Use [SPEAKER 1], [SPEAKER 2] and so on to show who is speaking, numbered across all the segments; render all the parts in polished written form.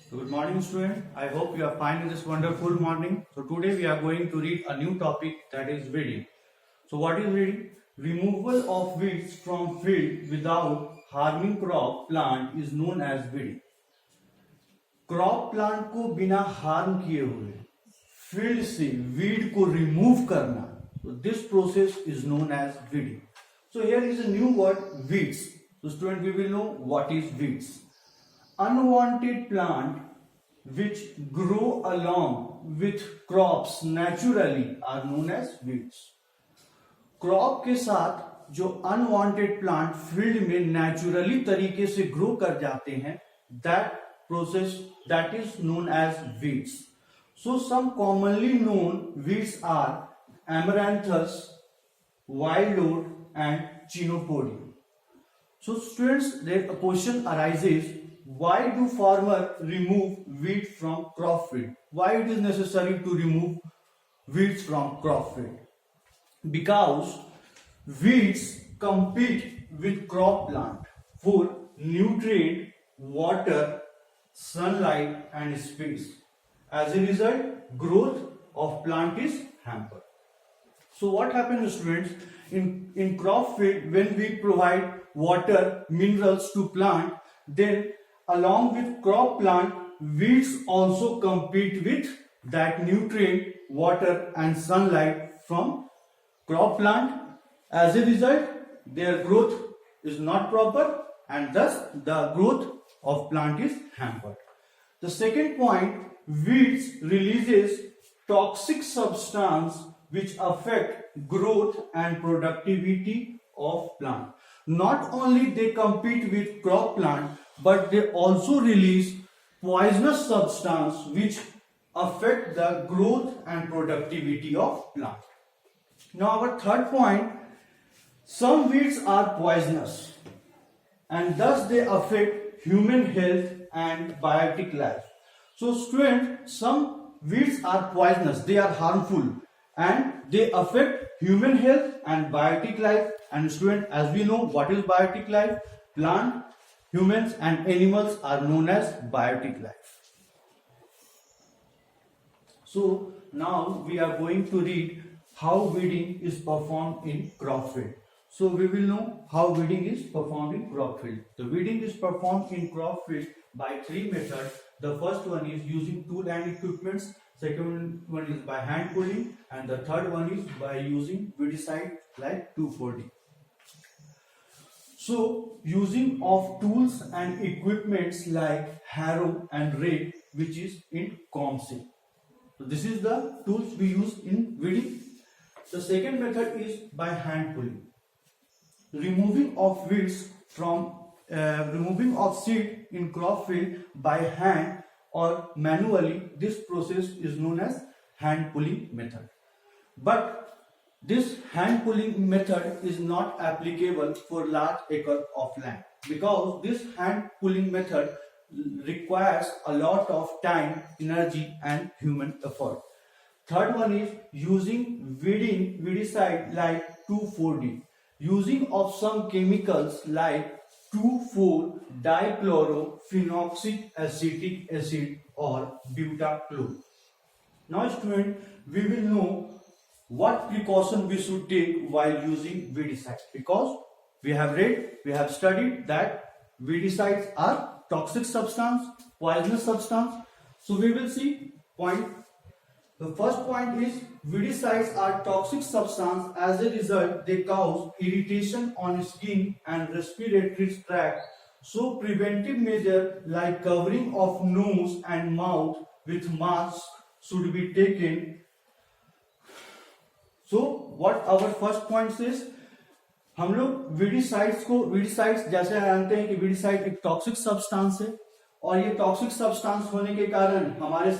[SPEAKER 1] Good morning, student. I hope you are fine in this wonderful morning. So today we are going to read a new topic, that is weeding. So what is weeding? Removal of weeds from field without harming crop plant is known as weeding. Crop plant को बिना harm किए हुए field से weed को remove करना, so this process is known as weeding. So here is a new word, weeds. So student, we will know what is weeds. Unwanted plant which grow along with crops naturally are known as weeds. Crop के साथ जो unwanted plant field में naturally तरीके से grow कर जाते हैं, that process that is known as weeds. So some commonly known weeds are amaranthus, wild oat and chenopodium. So students, the question arises, why do farmers remove weed from crop field? Why it is necessary to remove weeds from crop field? Because weeds compete with crop plant for nutrient, water, sunlight and space. As a result, growth of plant is hampered. So what happens, students, in crop field, when we provide water, minerals to plant, then along with crop plant, weeds also compete with that nutrient, water and sunlight from crop plant. As a result, their growth is not proper and thus the growth of plant is hampered. The second point, weeds releases toxic substance which affect growth and productivity of plant. Not only they compete with crop plant, but they also release poisonous substance which affect the growth and productivity of plant. Now our third point, some weeds are poisonous and thus they affect human health and biotic life. So student, some weeds are poisonous, they are harmful and they affect human health and biotic life. And student, as we know, what is biotic life? Plant, humans and animals are known as biotic life. So now we are going to read how weeding is performed in crop field. So we will know how weeding is performed in crop field. The weeding is performed in crop field by three methods. The first one is using tool and equipments. Second one is by hand pulling, and the third one is by using weedicide like 2,4-D. So using of tools and equipments like harrow and rake, which is in COMSIC. So this is the tools we use in weeding. The second method is by hand pulling. Removing of weeds from removing of seed in crop field by hand or manually, this process is known as hand pulling method. But this hand pulling method is not applicable for large acre of land, because this hand pulling method requires a lot of time, energy and human effort. Third one is using weedicide like 2,4-D. Using of some chemicals like 2,4-dichlorophenoxic acetic acid or butachlor. Now student, we will know what precaution we should take while using weedicide, because we have studied that weedicides are toxic substance, poisonous substance. So we will see point. The first point is weedicides are toxic substance. As a result, they cause irritation on skin and respiratory tract. So preventive measure like covering of nose and mouth with mask should be taken. So what our first point is, हम लोग weedicides जैसे जानते हैं कि weedicide एक toxic substance है और ये टॉक्सिक सब्सटेंस होने के कारण हमारे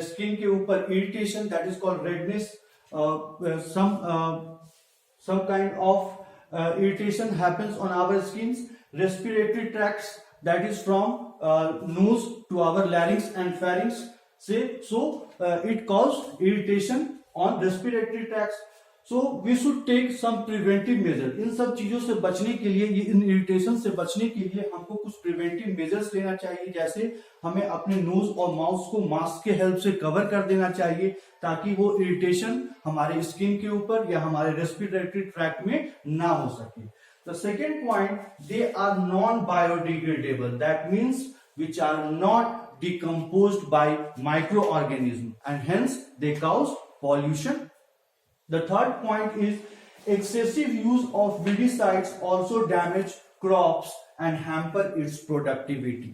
[SPEAKER 1] स्किन के ऊपर irritation, that is called redness, some kind of irritation happens on our skins, respiratory tracts, that is from nose to our larynx and pharynx, it causes irritation on respiratory tracts. So we should take some preventive measure. इन सब चीजों से बचने के लिए, इन irritation से बचने के लिए हमको कुछ प्रिवेंटिव मेजर्स लेना चाहिए। जैसे हमें अपने नोज और माउथ को मास्क के हेल्प से कवर कर देना चाहिए, ताकि वो इरिटेशन हमारे स्किन के ऊपर या हमारे रेस्पिरेटरी ट्रैक्ट में ना हो सके। The second point, they are non biodegradable, that means which are not decomposed by microorganisms and hence they cause pollution. The third point is excessive use of weedicides also damage crops and hamper its productivity.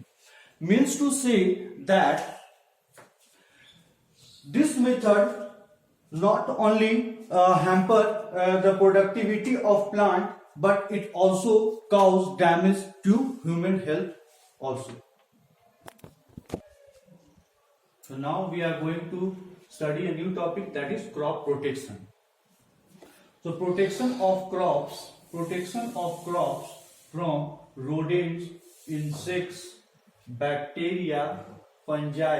[SPEAKER 1] Means to say that this method not only hamper the productivity of plant, but it also cause damage to human health also. So now we are going to study a new topic, that is crop protection. So protection of crops from rodents, insects, bacteria, fungi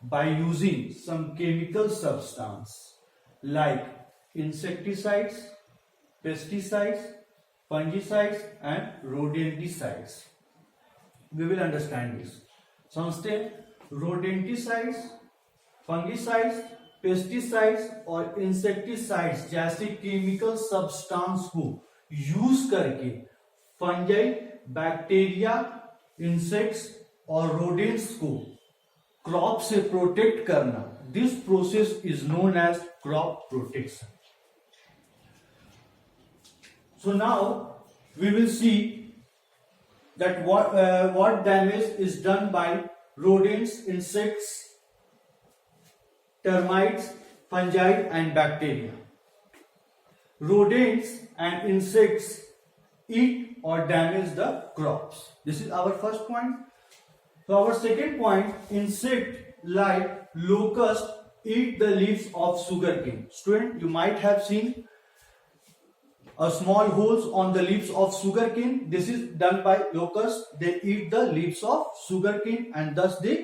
[SPEAKER 1] by using some chemical substance like insecticides, pesticides, fungicides and rodenticides. We will understand this. समझते rodenticides, fungicides, pesticides और insecticides जैसे chemical substance को use करके fungi, bacteria, insects और rodents को crop से protect करना, this process is known as crop protection. So now we will see that what damage is done by rodents, insects, termites, fungi and bacteria. Rodents and insects eat or damage the crops. This is our first point. So our second point, insect like locust eat the leaves of sugarcane. Student, you might have seen a small holes on the leaves of sugarcane. This is done by locusts. They eat the leaves of sugarcane and thus they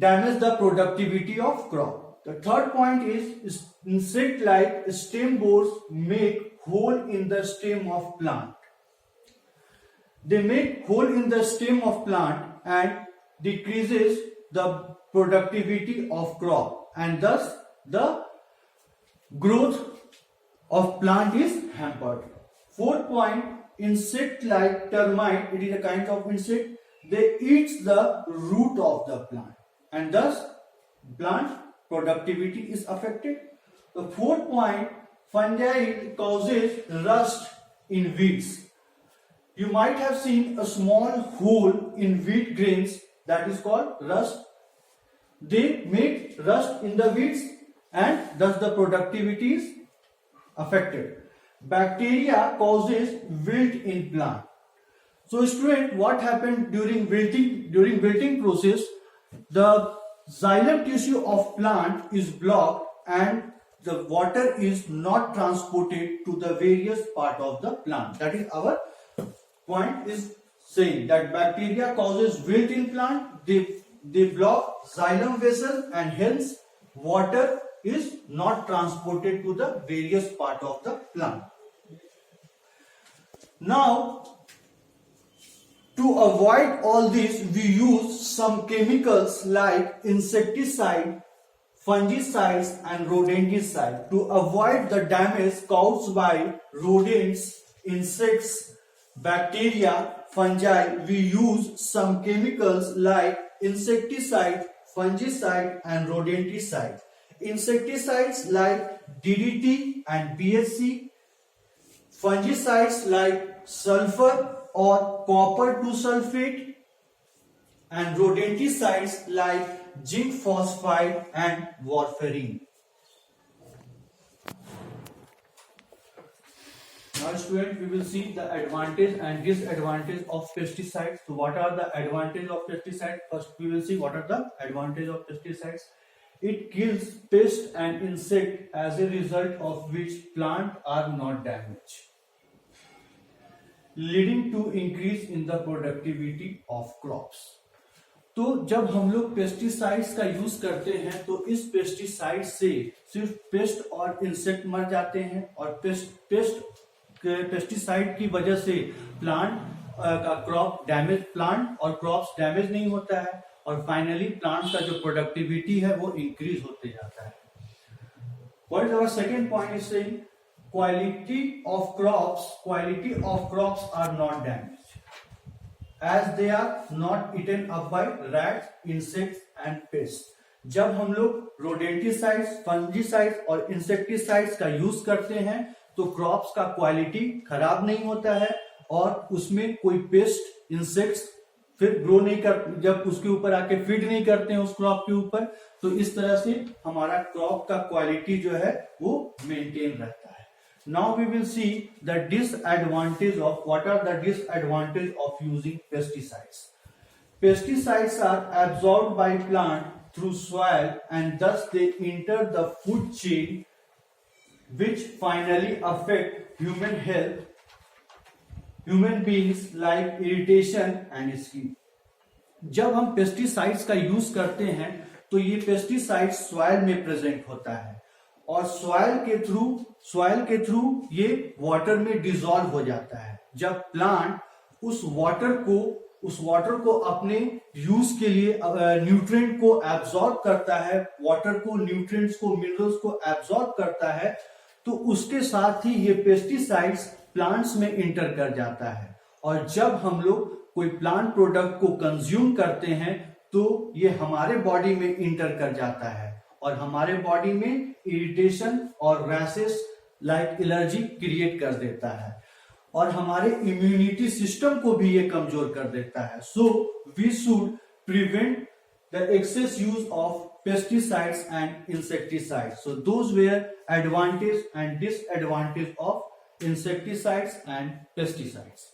[SPEAKER 1] damage the productivity of crop. The third point is insect like stem borers make hole in the stem of plant. They make hole in the stem of plant and decreases the productivity of crop and thus the growth of plant is hampered. Fourth point, insect like termite, it is a kind of insect, they eat the root of the plant and thus plant productivity is affected. The fourth point, fungi causes rust in weeds. You might have seen a small hole in wheat grains, that is called rust. They make rust in the weeds and thus the productivity is affected. Bacteria causes wilt in plant. So student, what happened during wilting process, the xylem tissue of plant is blocked and the water is not transported to the various part of the plant. That is our point, is saying that bacteria causes wilt in plant, they block xylem vessel and hence water is not transported to the various part of the plant. Now, to avoid all this, we use some chemicals like insecticide, fungicides and rodenticide to avoid the damage caused by rodents, insects, bacteria, fungi. We use some chemicals like insecticide, fungicide and rodenticide. Insecticides like DDT and BSC, fungicides like sulfur or copper 2 sulfate and rodenticides like zinc phosphide and warfarin. Now students, we will see the advantage and disadvantage of pesticides. So what are the advantages of pesticides? First we will see what are the advantages of pesticides. It kills pest and insect, as a result of which plants are not damaged, leading to increase in the productivity of crops. तो जब हम लोग pesticides का use करते हैं तो इस pesticide से सिर्फ पेस्ट और इंसेक्ट मर जाते हैं, और पेस्टिसाइड की वजह से प्लांट का क्रॉप डैमेज, प्लांट और क्रॉप्स डैमेज नहीं होता है, और फाइनली प्लांट का जो प्रोडक्टिविटी है वो इंक्रीज होते जाता है. What is our second point is saying quality of crops are not damaged as they are not eaten up by rats, insects and pests. जब हम लोग रोडेंटिसाइड्स, फंजीसाइड्स और इंसेक्टिसाइड्स का यूज करते हैं तो क्रॉप्स का क्वालिटी खराब नहीं होता है, और उसमें कोई पेस्ट, इंसेक्ट्स फिर ग्रो नहीं कर, जब उसके ऊपर आके फीड नहीं करते हैं उस क्रॉप के ऊपर, तो इस तरह से हमारा क्रॉप का क्वालिटी जो है वो मेंटेन रहता है. Now we will see the disadvantage of, what are the disadvantage of using pesticides. Pesticides are absorbed by plant through soil and thus they enter the food chain which finally affect human health, human beings like irritation and skin. जब हम pesticides का use करते हैं तो ये pesticide soil में present होता है, और सॉइल के थ्रू ये वाटर में डिसॉल्व हो जाता है. जब प्लांट उस वाटर को अपने यूज के लिए न्यूट्रिएंट को एब्सॉर्ब करता है, वाटर को, न्यूट्रिएंट्स को, मिनरल्स को एब्सॉर्ब करता है, तो उसके साथ ही ये पेस्टिसाइड्स प्लांट्स में इंटर कर जाता है. और जब हम लोग कोई प्लांट प्रोडक्ट को कंज्यूम करते हैं तो ये हमारे बॉडी में इंटर कर जाता है, और हमारे बॉडी में इरिटेशन और रैशेस लाइक एलर्जी क्रिएट कर देता है, और हमारे इम्यूनिटी सिस्टम को भी ये कमजोर कर देता है. So we should prevent the excess use of pesticides and insecticides. So those were advantage and disadvantage of insecticides and pesticides.